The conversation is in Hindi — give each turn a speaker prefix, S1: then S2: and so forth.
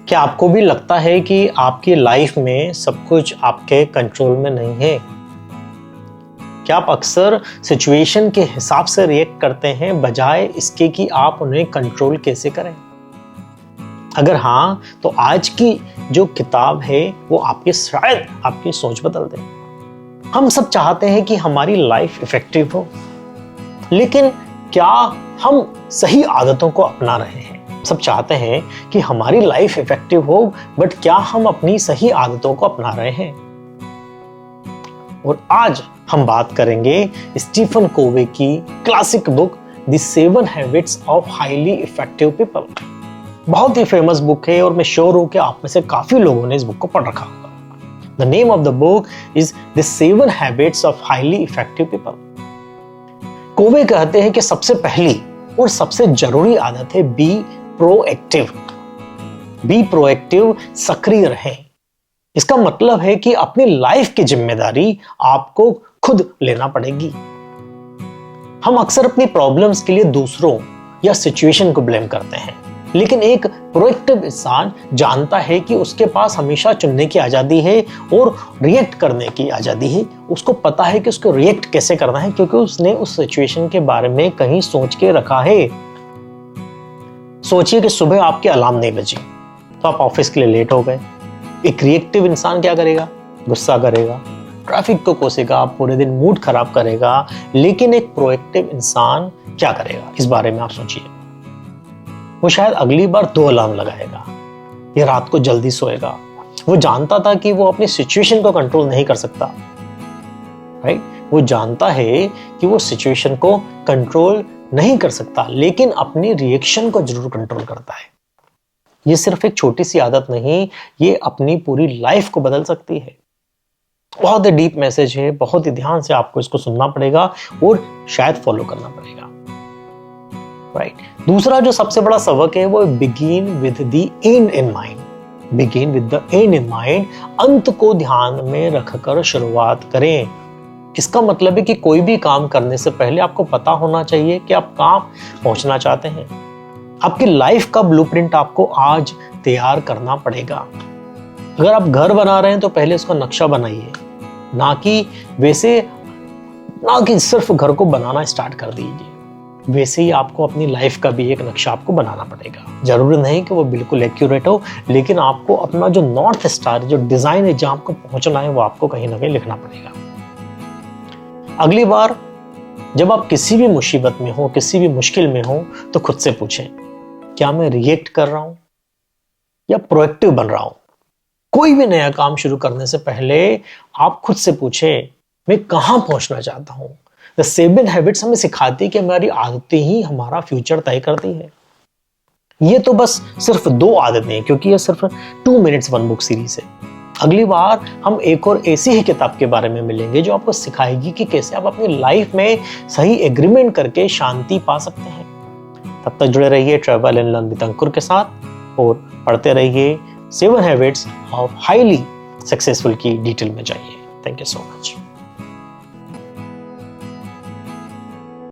S1: क्या आपको भी लगता है कि आपकी लाइफ में सब कुछ आपके कंट्रोल में नहीं है? क्या आप अक्सर सिचुएशन के हिसाब से रिएक्ट करते हैं बजाय इसके कि आप उन्हें कंट्रोल कैसे करें? अगर हाँ, तो आज की जो किताब है वो शायद आपकी सोच बदल दे। हम सब चाहते हैं कि हमारी लाइफ इफेक्टिव हो, लेकिन क्या हम सही आदतों को अपना रहे हैं? सब चाहते हैं कि हमारी लाइफ इफेक्टिव हो, बट क्या हम अपनी सही आदतों को अपना रहे हैं? और आज हम बात करेंगे स्टीफन कोवे की classic book the 7 habits of highly effective people. बहुत ही फेमस बुक है और मैं श्योर हूं कि आप में से काफी लोगों ने इस बुक को पढ़ रखा होगा। The name of the book is the 7 habits of highly effective people. Covey कहते हैं कि सबसे पहली और सबसे जरूरी आदत है बी प्रोएक्टिव। बी प्रोएक्टिव, सक्रिय रहें। इसका मतलब है कि अपनी लाइफ की जिम्मेदारी आपको खुद लेना पड़ेगी। हम अक्सर अपनी प्रॉब्लम्स के लिए दूसरों या सिचुएशन को ब्लेम करते हैं, लेकिन एक प्रोएक्टिव इंसान जानता है कि उसके पास हमेशा चुनने की आजादी है और रिएक्ट करने की आजादी है। उसको पता है कि उसको रिएक्ट कैसे करना है, क्योंकि उसने उस सिचुएशन के बारे में कहीं सोच के रखा है। सोचिए कि सुबह आपके अलार्म नहीं बजी तो आप ऑफिस के लिए लेट हो गए। एक रिएक्टिव इंसान क्या करेगा? गुस्सा करेगा, ट्रैफिक को कोसेगा, पूरे दिन मूड खराब करेगा। लेकिन एक प्रोएक्टिव इंसान क्या करेगा, इस बारे में आप सोचिए। वो शायद अगली बार 2 अलार्म लगाएगा या रात को जल्दी सोएगा। वो जानता था कि वो अपनी सिचुएशन को कंट्रोल नहीं कर सकता, राइट? वो जानता है कि वो सिचुएशन को कंट्रोल नहीं कर सकता, लेकिन अपनी रिएक्शन को जरूर कंट्रोल करता है। ये सिर्फ एक छोटी सी आदत नहीं, ये अपनी पूरी लाइफ को बदल सकती है। बहुत ही डीप मैसेज है, बहुत ही ध्यान से आपको इसको सुनना पड़ेगा और शायद फॉलो करना पड़ेगा, राइट? दूसरा जो सबसे बड़ा सबक है वो begin with the and in mind. Begin with the and in mind, अंत को ध्यान में रखकर शुरुआत करें। इसका मतलब है कि कोई भी काम करने से पहले आपको पता होना चाहिए कि आप कहां पहुंचना चाहते हैं। आपकी लाइफ का ब्लूप्रिंट आपको आज तैयार करना पड़ेगा। अगर आप घर बना रहे हैं तो पहले उसका नक्शा बनाइए, ना कि सिर्फ घर को बनाना स्टार्ट कर दीजिए। वैसे ही आपको अपनी लाइफ का भी एक नक्शा आपको बनाना पड़ेगा। जरूरी नहीं कि वो बिल्कुल एक्यूरेट हो, लेकिन आपको अपना जो नॉर्थ स्टार, जो डिजाइन है, जहां आपको पहुंचना है, वो आपको कहीं ना कहीं लिखना पड़ेगा। अगली बार जब आप किसी भी मुसीबत में हो, किसी भी मुश्किल में हो, तो खुद से पूछें, क्या मैं रिएक्ट कर रहा हूं या प्रोएक्टिव बन रहा हूं? कोई भी नया काम शुरू करने से पहले आप खुद से पूछें, मैं कहां पहुंचना चाहता हूं? द 7 हैबिट्स हमें सिखाती है कि हमारी आदतें ही हमारा फ्यूचर तय करती है। ये तो बस सिर्फ 2 आदतें हैं, क्योंकि ये सिर्फ 2 मिनट्स 1 बुक सीरीज है। अगली बार हम एक और ऐसी ही किताब के बारे में मिलेंगे जो आपको सिखाएगी कि कैसे आप अपनी लाइफ में सही एग्रीमेंट करके शांति पा सकते हैं। तब तक जुड़े रहिए ट्रैवल एंड लर्न विद अंकुर के साथ और पढ़ते रहिए 7 हैबिट्स ऑफ हाईली सक्सेसफुल की डिटेल में जाइए। Thank you so much.